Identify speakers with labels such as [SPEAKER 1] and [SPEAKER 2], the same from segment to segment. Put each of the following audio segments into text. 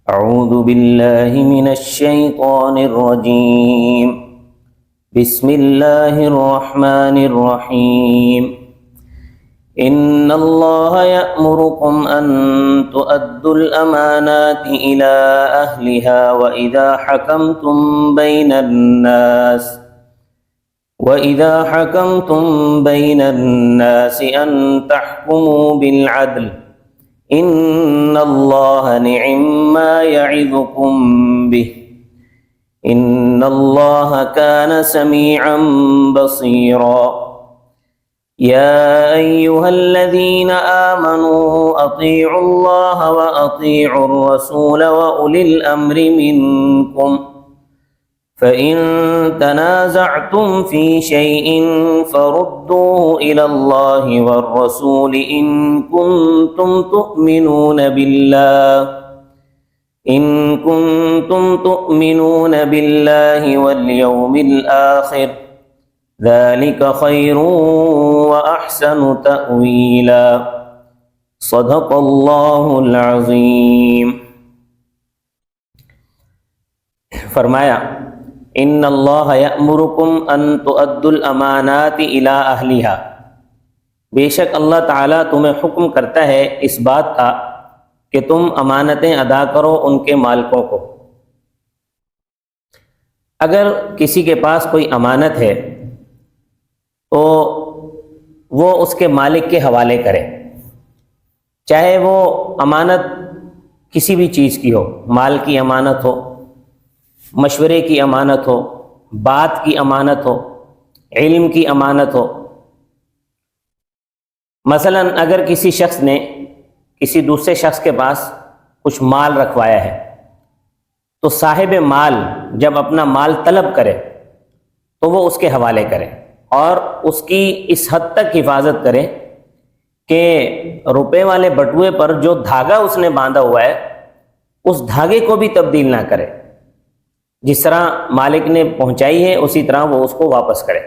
[SPEAKER 1] اعوذ باللہ من الشیطان الرجیم بسم اللہ الرحمن الرحیم ان اللہ یأمرکم ان تؤدوا الامانات الى اہلها وَإِذَا حَكَمْتُمْ بَيْنَ النَّاسِ أَن تَحْكُمُوا بِالْعَدْلِ إِنَّ اللَّهَ نِعِمَّا يَعِظُكُمْ بِهِ إِنَّ اللَّهَ كَانَ سَمِيعًا بَصِيرًا يَا أَيُّهَا الَّذِينَ آمَنُوا أَطِيعُوا اللَّهَ وَأَطِيعُوا الرَّسُولَ وَأُولِي الْأَمْرِ مِنكُمْ فَإِن تَنَازَعْتُمْ فِي شَيْءٍ فَرُدُّوهُ إِلَى اللَّهِ وَالرَّسُولِ إِن كُنتُمْ تُؤْمِنُونَ بِاللَّهِ وَالْيَوْمِ الْآخِرِ ذَلِكَ خَيْرٌ وَأَحْسَنُ تَأْوِيلًا صدق اللہ العظیم۔ فرمایا ان اللہ یأمرکم ان تؤدوا الامانات الی اہلہا، بے شک اللہ تعالیٰ تمہیں حکم کرتا ہے اس بات کا کہ تم امانتیں ادا کرو ان کے مالکوں کو۔ اگر کسی کے پاس کوئی امانت ہے تو وہ اس کے مالک کے حوالے کرے، چاہے وہ امانت کسی بھی چیز کی ہو، مال کی امانت ہو، مشورے کی امانت ہو، بات کی امانت ہو، علم کی امانت ہو۔ مثلا اگر کسی شخص نے کسی دوسرے شخص کے پاس کچھ مال رکھوایا ہے تو صاحب مال جب اپنا مال طلب کرے تو وہ اس کے حوالے کرے اور اس کی اس حد تک حفاظت کرے کہ روپے والے بٹوے پر جو دھاگا اس نے باندھا ہوا ہے اس دھاگے کو بھی تبدیل نہ کرے، جس طرح مالک نے پہنچائی ہے اسی طرح وہ اس کو واپس کرے۔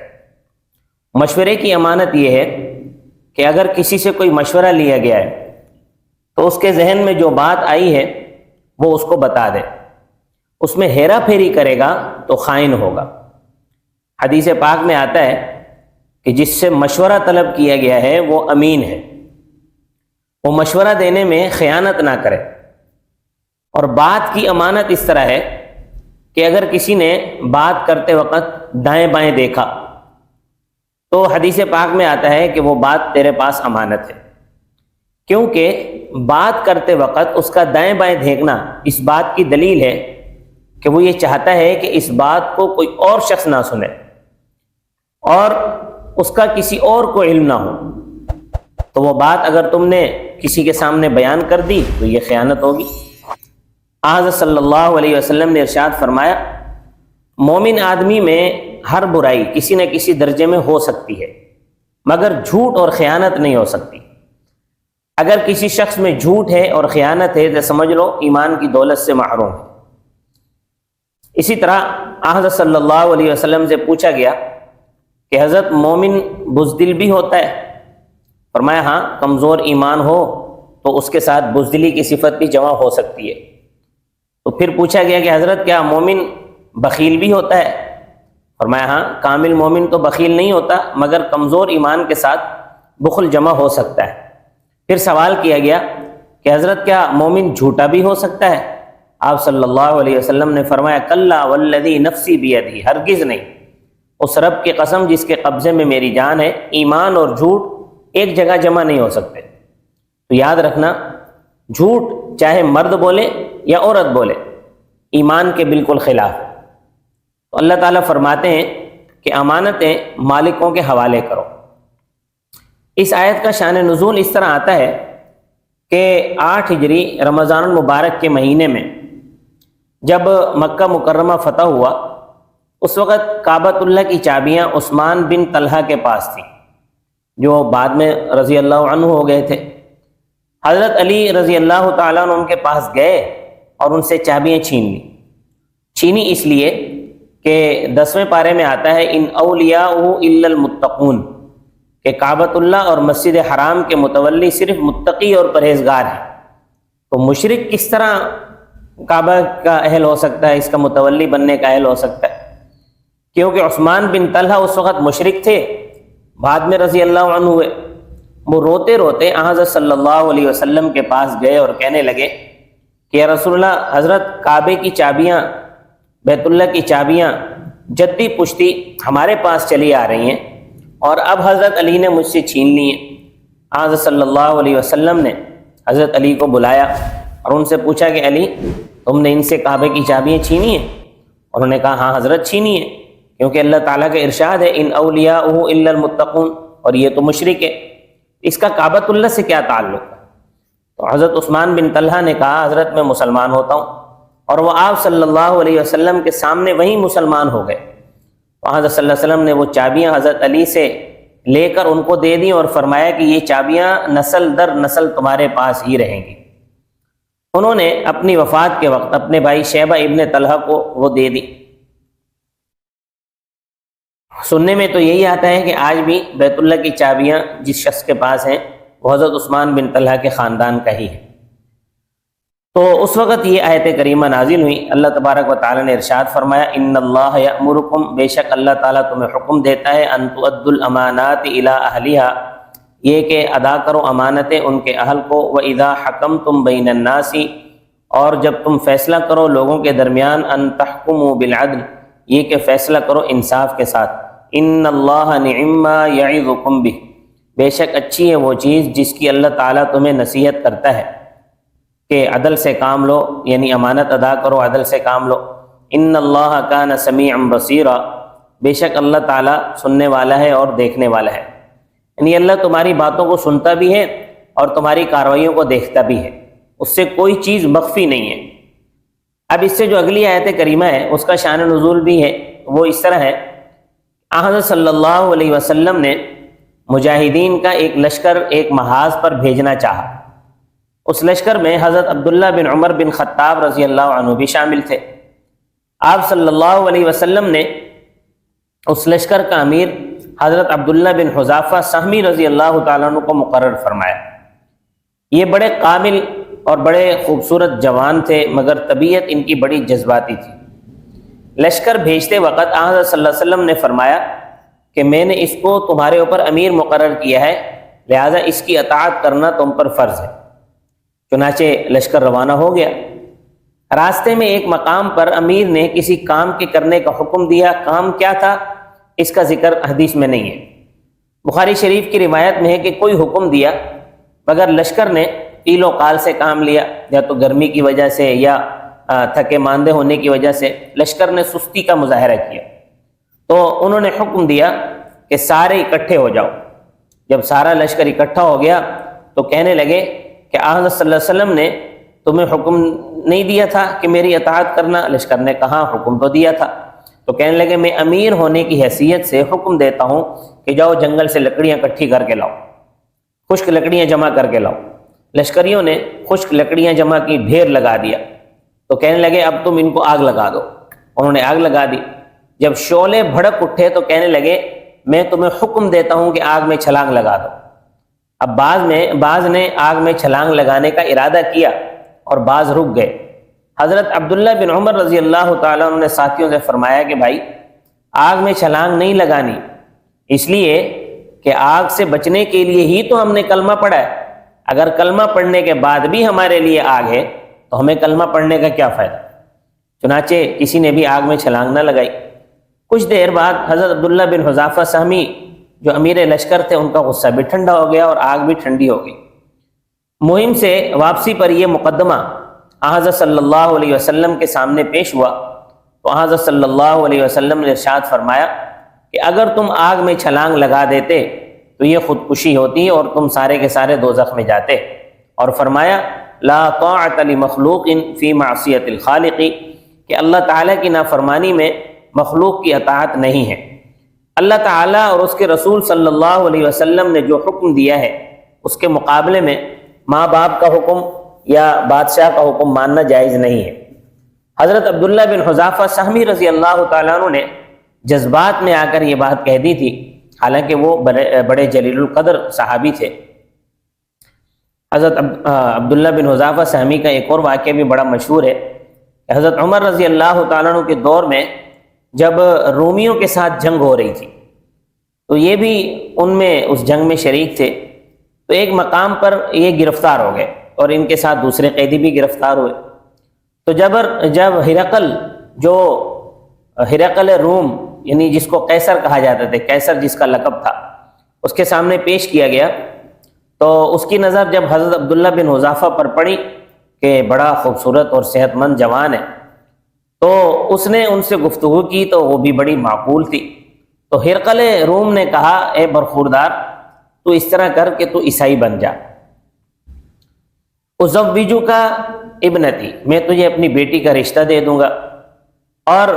[SPEAKER 1] مشورے کی امانت یہ ہے کہ اگر کسی سے کوئی مشورہ لیا گیا ہے تو اس کے ذہن میں جو بات آئی ہے وہ اس کو بتا دے، اس میں ہیرا پھیری کرے گا تو خائن ہوگا۔ حدیث پاک میں آتا ہے کہ جس سے مشورہ طلب کیا گیا ہے وہ امین ہے، وہ مشورہ دینے میں خیانت نہ کرے۔ اور بات کی امانت اس طرح ہے کہ اگر کسی نے بات کرتے وقت دائیں بائیں دیکھا تو حدیث پاک میں آتا ہے کہ وہ بات تیرے پاس امانت ہے، کیونکہ بات کرتے وقت اس کا دائیں بائیں دیکھنا اس بات کی دلیل ہے کہ وہ یہ چاہتا ہے کہ اس بات کو کوئی اور شخص نہ سنے اور اس کا کسی اور کو علم نہ ہو، تو وہ بات اگر تم نے کسی کے سامنے بیان کر دی تو یہ خیانت ہوگی۔ حضرت صلی اللہ علیہ وسلم نے ارشاد فرمایا مومن آدمی میں ہر برائی کسی نہ کسی درجے میں ہو سکتی ہے مگر جھوٹ اور خیانت نہیں ہو سکتی۔ اگر کسی شخص میں جھوٹ ہے اور خیانت ہے تو سمجھ لو ایمان کی دولت سے محروم ہے۔ اسی طرح حضرت صلی اللہ علیہ وسلم سے پوچھا گیا کہ حضرت مومن بزدل بھی ہوتا ہے؟ فرمایا ہاں، کمزور ایمان ہو تو اس کے ساتھ بزدلی کی صفت بھی جمع ہو سکتی ہے۔ تو پھر پوچھا گیا کہ حضرت کیا مومن بخیل بھی ہوتا ہے؟ فرمایا ہاں، کامل مومن تو بخیل نہیں ہوتا مگر کمزور ایمان کے ساتھ بخل جمع ہو سکتا ہے۔ پھر سوال کیا گیا کہ حضرت کیا مومن جھوٹا بھی ہو سکتا ہے؟ آپ صلی اللہ علیہ وسلم نے فرمایا کلا والذی نفسی بیدی، ہرگز نہیں، اس رب کی قسم جس کے قبضے میں میری جان ہے، ایمان اور جھوٹ ایک جگہ جمع نہیں ہو سکتے۔ تو یاد رکھنا، جھوٹ چاہے مرد بولے یا عورت بولے ایمان کے بالکل خلاف۔ تو اللہ تعالیٰ فرماتے ہیں کہ امانتیں مالکوں کے حوالے کرو۔ اس آیت کا شان نزول اس طرح آتا ہے کہ 8 ہجری رمضان المبارک کے مہینے میں جب مکہ مکرمہ فتح ہوا اس وقت کعبۃ اللہ کی چابیاں عثمان بن طلحہ کے پاس تھیں جو بعد میں رضی اللہ عنہ ہو گئے تھے۔ حضرت علی رضی اللہ تعالیٰ عنہ ان کے پاس گئے اور ان سے چابیاں چھینی اس لیے کہ 10ویں پارے میں آتا ہے ان اولیاءہ الا المتقون، کہ کعبۃ اللہ اور مسجد حرام کے متولی صرف متقی اور پرہیزگار ہیں۔ تو مشرک کس طرح کعبہ کا اہل ہو سکتا ہے، اس کا متولی بننے کا اہل ہو سکتا ہے، کیونکہ عثمان بن طلحہ اس وقت مشرک تھے، بعد میں رضی اللہ عنہ ہوئے۔ وہ روتے روتے حضرت صلی اللہ علیہ وسلم کے پاس گئے اور کہنے لگے کہ یا رسول اللہ، حضرت کعبے کی چابیاں، بیت اللہ کی چابیاں جدی پشتی ہمارے پاس چلی آ رہی ہیں اور اب حضرت علی نے مجھ سے چھین لی ہیں۔ حضرت صلی اللہ علیہ وسلم نے حضرت علی کو بلایا اور ان سے پوچھا کہ علی، تم نے ان سے کعبے کی چابیاں چھینی ہیں؟ انہوں نے کہا ہاں حضرت چھینی ہیں، کیونکہ اللہ تعالیٰ کا ارشاد ہے ان اولیاءہ الا المتقون، اور یہ تو مشرک ہے، اس کا کعبۃ اللہ سے کیا تعلق ہے؟ تو حضرت عثمان بن طلحہ نے کہا حضرت میں مسلمان ہوتا ہوں، اور وہ آپ صلی اللہ علیہ وسلم کے سامنے وہیں مسلمان ہو گئے۔ تو حضرت صلی اللہ علیہ وسلم نے وہ چابیاں حضرت علی سے لے کر ان کو دے دیں اور فرمایا کہ یہ چابیاں نسل در نسل تمہارے پاس ہی رہیں گی۔ انہوں نے اپنی وفات کے وقت اپنے بھائی شیبہ ابن طلحہ کو وہ دے دی۔ سننے میں تو یہی آتا ہے کہ آج بھی بیت اللہ کی چابیاں جس شخص کے پاس ہیں وہ حضرت عثمان بن طلحہ کے خاندان کا ہی ہے۔ تو اس وقت یہ آیت کریمہ نازل ہوئی، اللہ تبارک و تعالی نے ارشاد فرمایا ان اللہ یأمرکم، بے شک اللہ تعالیٰ تمہیں حکم دیتا ہے ان تؤدوا الامانات الی اہلہا، یہ کہ ادا کرو امانتیں ان کے اہل کو، وَإِذَا حَكَمْتُمْ بَيْنَ النَّاسِ، اور جب تم فیصلہ کرو لوگوں کے درمیان، ان تحکموا بالعدل، یہ کہ فیصلہ کرو انصاف کے ساتھ، ان اللہ نعم ما یعظکم بہ، بے شک اچھی ہے وہ چیز جس کی اللہ تعالیٰ تمہیں نصیحت کرتا ہے کہ عدل سے کام لو، یعنی امانت ادا کرو، عدل سے کام لو۔ ان اللہ کان سمیعا بصیرا، بے شک اللہ تعالیٰ سننے والا ہے اور دیکھنے والا ہے، یعنی اللہ تمہاری باتوں کو سنتا بھی ہے اور تمہاری کارروائیوں کو دیکھتا بھی ہے، اس سے کوئی چیز مخفی نہیں ہے۔ اب اس سے جو اگلی آیت کریمہ ہے اس کا شان نزول بھی ہے، وہ اس طرح ہے، حضرت صلی اللہ علیہ وسلم نے مجاہدین کا ایک لشکر ایک محاذ پر بھیجنا چاہا۔ اس لشکر میں حضرت عبداللہ بن عمر بن خطاب رضی اللہ عنہ بھی شامل تھے۔ آپ صلی اللہ علیہ وسلم نے اس لشکر کا امیر حضرت عبداللہ بن حذافہ سہمی رضی اللہ تعالیٰ عنہ کو مقرر فرمایا۔ یہ بڑے قابل اور بڑے خوبصورت جوان تھے، مگر طبیعت ان کی بڑی جذباتی تھی۔ لشکر بھیجتے وقت حضرت صلی اللہ علیہ وسلم نے فرمایا کہ میں نے اس کو تمہارے اوپر امیر مقرر کیا ہے، لہٰذا اس کی اطاعت کرنا تم پر فرض ہے۔ چنانچہ لشکر روانہ ہو گیا۔ راستے میں ایک مقام پر امیر نے کسی کام کے کرنے کا حکم دیا، کام کیا تھا اس کا ذکر حدیث میں نہیں ہے۔ بخاری شریف کی روایت میں ہے کہ کوئی حکم دیا مگر لشکر نے قیل و قال سے کام لیا، یا تو گرمی کی وجہ سے یا تھکے ماندے ہونے کی وجہ سے لشکر نے سستی کا مظاہرہ کیا، تو انہوں نے حکم دیا کہ سارے اکٹھے ہو جاؤ۔ جب سارا لشکر اکٹھا ہو گیا تو کہنے لگے کہ حضرت صلی اللہ علیہ وسلم نے تمہیں حکم نہیں دیا تھا کہ میری اطاعت کرنا؟ لشکر نے کہا حکم تو دیا تھا۔ تو کہنے لگے میں امیر ہونے کی حیثیت سے حکم دیتا ہوں کہ جاؤ جنگل سے لکڑیاں اکٹھی کر کے لاؤ، خشک لکڑیاں جمع کر کے لاؤ۔ لشکریوں نے خشک لکڑیاں جمع کی، ڈھیر لگا دیا، تو کہنے لگے اب تم ان کو آگ لگا دو۔ انہوں نے آگ لگا دی۔ جب شعلے بھڑک اٹھے تو کہنے لگے میں تمہیں حکم دیتا ہوں کہ آگ میں چھلانگ لگا دو۔ اب بعض نے آگ میں چھلانگ لگانے کا ارادہ کیا اور بعض رک گئے۔ حضرت عبداللہ بن عمر رضی اللہ تعالیٰ عنہ نے ساتھیوں سے فرمایا کہ بھائی آگ میں چھلانگ نہیں لگانی، اس لیے کہ آگ سے بچنے کے لیے ہی تو ہم نے کلمہ پڑھا ہے، اگر کلمہ پڑھنے کے بعد بھی ہمارے لیے آگ ہے تو ہمیں کلمہ پڑھنے کا کیا فائدہ؟ چنانچہ کسی نے بھی آگ میں چھلانگ نہ لگائی۔ کچھ دیر بعد حضرت عبداللہ بن حذافہ سہمی جو امیر لشکر تھے ان کا غصہ بھی ٹھنڈا ہو گیا اور آگ بھی ٹھنڈی ہو گئی۔ مہم سے واپسی پر یہ مقدمہ حضرت صلی اللہ علیہ وسلم کے سامنے پیش ہوا تو حضرت صلی اللہ علیہ وسلم نے ارشاد فرمایا کہ اگر تم آگ میں چھلانگ لگا دیتے تو یہ خودکشی ہوتی اور تم سارے کے سارے دوزخ میں جاتے، اور فرمایا لا طاعت لمخلوق فی معصیت الخالق، کہ اللہ تعالیٰ کی نافرمانی میں مخلوق کی اطاعت نہیں ہے۔ اللہ تعالیٰ اور اس کے رسول صلی اللہ علیہ وسلم نے جو حکم دیا ہے اس کے مقابلے میں ماں باپ کا حکم یا بادشاہ کا حکم ماننا جائز نہیں ہے۔ حضرت عبداللہ بن حذافہ سہمی رضی اللہ تعالیٰ عنہ نے جذبات میں آ کر یہ بات کہہ دی تھی، حالانکہ وہ بڑے جلیل القدر صحابی تھے۔ حضرت عبداللہ بن حذافہ سہمی کا ایک اور واقعہ بھی بڑا مشہور ہے۔ حضرت عمر رضی اللہ تعالیٰ عنہ کے دور میں جب رومیوں کے ساتھ جنگ ہو رہی تھی تو یہ بھی ان میں اس جنگ میں شریک تھے، تو ایک مقام پر یہ گرفتار ہو گئے اور ان کے ساتھ دوسرے قیدی بھی گرفتار ہوئے۔ تو جب ہرقل روم یعنی جس کو قیصر کہا جاتا تھا، قیصر جس کا لقب تھا، اس کے سامنے پیش کیا گیا تو اس کی نظر جب حضرت عبداللہ بن حذافہ پر پڑی کہ بڑا خوبصورت اور صحت مند جوان ہے، تو اس نے ان سے گفتگو کی تو وہ بھی بڑی معقول تھی۔ تو ہرقل روم نے کہا، اے برخوردار، تو اس طرح کر کہ تو عیسائی بن جا، اُزَوِّجُکَ ابنتی، میں تجھے اپنی بیٹی کا رشتہ دے دوں گا، اور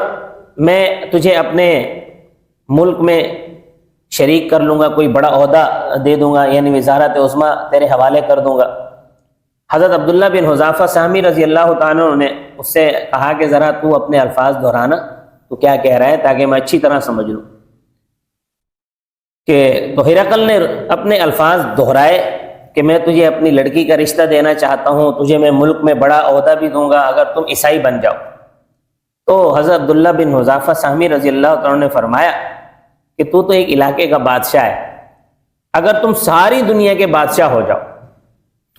[SPEAKER 1] میں تجھے اپنے ملک میں شریک کر لوں گا، کوئی بڑا عہدہ دے دوں گا، یعنی وزارت عظمیٰ تیرے حوالے کر دوں گا۔ حضرت عبداللہ بن حذافہ سہمی رضی اللہ تعالیٰ عنہ نے اس سے کہا کہ ذرا تو اپنے الفاظ دہرانا، تو کیا کہہ رہا ہے تاکہ میں اچھی طرح سمجھ لوں۔ تو ہرقل نے اپنے الفاظ دہرائے کہ میں تجھے اپنی لڑکی کا رشتہ دینا چاہتا ہوں، تجھے میں ملک میں بڑا عہدہ بھی دوں گا اگر تم عیسائی بن جاؤ۔ تو حضرت عبداللہ بن حذافہ سہمی رضی اللہ تعالیٰ نے فرمایا کہ تو ایک علاقے کا بادشاہ ہے، اگر تم ساری دنیا کے بادشاہ ہو جاؤ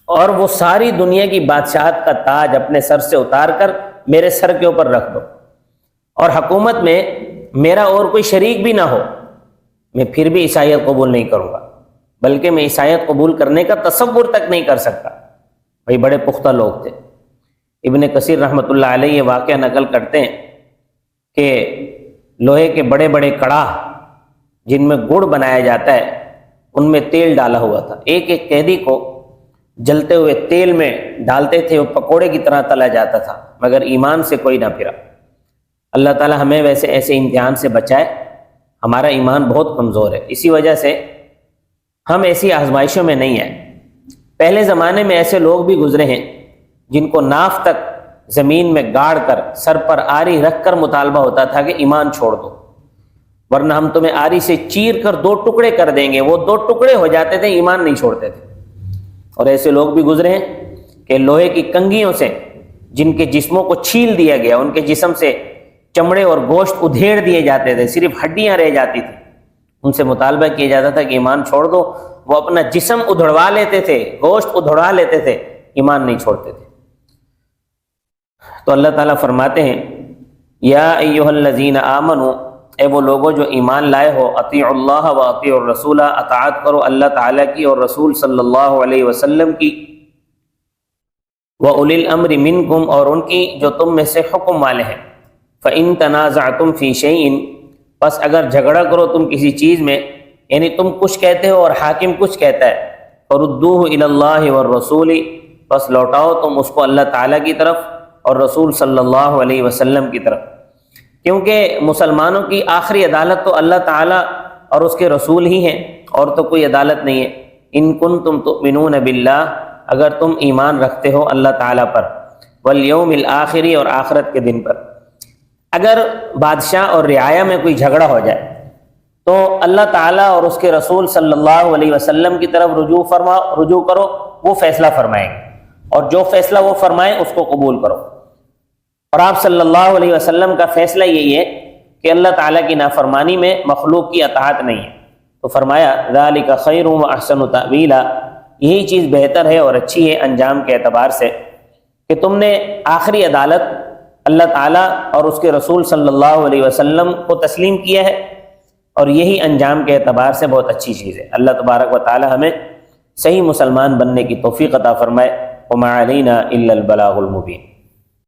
[SPEAKER 1] اور وہ ساری دنیا کی بادشاہت کا تاج اپنے سر سے اتار کر میرے سر کے اوپر رکھ دو اور حکومت میں میرا اور کوئی شریک بھی نہ ہو، میں پھر بھی عیسائیت قبول نہیں کروں گا، بلکہ میں عیسائیت قبول کرنے کا تصور تک نہیں کر سکتا۔ بھائی بڑے پختہ لوگ تھے۔ ابن کثیر رحمۃ اللہ علیہ یہ واقعہ نقل کرتے ہیں کہ لوہے کے بڑے بڑے کڑاہ جن میں گڑ بنایا جاتا ہے ان میں تیل ڈالا ہوا تھا، ایک ایک قیدی کو جلتے ہوئے تیل میں ڈالتے تھے، وہ پکوڑے کی طرح تلا جاتا تھا، مگر ایمان سے کوئی نہ پھرا۔ اللہ تعالی ہمیں ایسے امتحان سے بچائے، ہمارا ایمان بہت کمزور ہے، اسی وجہ سے ہم ایسی آزمائشوں میں نہیں ہیں۔ پہلے زمانے میں ایسے لوگ بھی گزرے ہیں جن کو ناف تک زمین میں گاڑ کر سر پر آری رکھ کر مطالبہ ہوتا تھا کہ ایمان چھوڑ دو، ورنہ ہم تمہیں آری سے چیر کر 2 ٹکڑے کر دیں گے۔ وہ 2 ٹکڑے ہو جاتے تھے، ایمان نہیں چھوڑتے تھے۔ اور ایسے لوگ بھی گزرے ہیں کہ لوہے کی کنگھیوں سے جن کے جسموں کو چھیل دیا گیا، ان کے جسم سے چمڑے اور گوشت ادھیڑ دیے جاتے تھے، صرف ہڈیاں رہ جاتی تھیں، ان سے مطالبہ کیا جاتا تھا کہ ایمان چھوڑ دو۔ وہ اپنا جسم ادھڑوا لیتے تھے، گوشت ادھڑوا لیتے تھے، ایمان نہیں چھوڑتے تھے۔ تو اللہ تعالیٰ فرماتے ہیں، یا ایھا الذین آمنوا، اے وہ لوگوں جو ایمان لائے ہو، اطیعوا اللہ و اطیعوا الرسول، اطاعت کرو اللہ تعالیٰ کی اور رسول صلی اللہ علیہ وسلم کی، وَأُولِي الْأَمْرِ مِنْكُمْ، اور ان کی جو تم میں سے حکم والے ہیں، فَإِن تَنَازَعْتُمْ فِي شَيْءٍ، بس اگر جھگڑا کرو تم کسی چیز میں، یعنی تم کچھ کہتے ہو اور حاکم کچھ کہتا ہے، فَرُدُّوهُ إِلَى اللَّهِ وَالرَّسُولِ، بس لوٹاؤ تم اس کو اللہ تعالیٰ کی طرف اور رسول صلی اللہ علیہ وسلم کی طرف، کیونکہ مسلمانوں کی آخری عدالت تو اللہ تعالیٰ اور اس کے رسول ہی ہیں، اور تو کوئی عدالت نہیں ہے۔ ان کنتم تؤمنون باللہ، اگر تم ایمان رکھتے ہو اللہ تعالیٰ پر، والیوم الآخر، اور آخرت کے دن پر۔ اگر بادشاہ اور رعایا میں کوئی جھگڑا ہو جائے تو اللہ تعالیٰ اور اس کے رسول صلی اللہ علیہ وسلم کی طرف رجوع کرو، وہ فیصلہ فرمائیں گے، اور جو فیصلہ وہ فرمائیں اس کو قبول کرو۔ اور آپ صلی اللہ علیہ وسلم کا فیصلہ یہی ہے کہ اللہ تعالیٰ کی نافرمانی میں مخلوق کی اطاعت نہیں ہے۔ تو فرمایا ذالک خیر و احسن تأویلا، یہی چیز بہتر ہے اور اچھی ہے انجام کے اعتبار سے، کہ تم نے آخری عدالت اللہ تعالیٰ اور اس کے رسول صلی اللہ علیہ وسلم کو تسلیم کیا ہے، اور یہی انجام کے اعتبار سے بہت اچھی چیز ہے۔ اللہ تبارک و تعالی ہمیں صحیح مسلمان بننے کی توفیق عطا فرمائے۔ وما علینا الا البلاغ المبین۔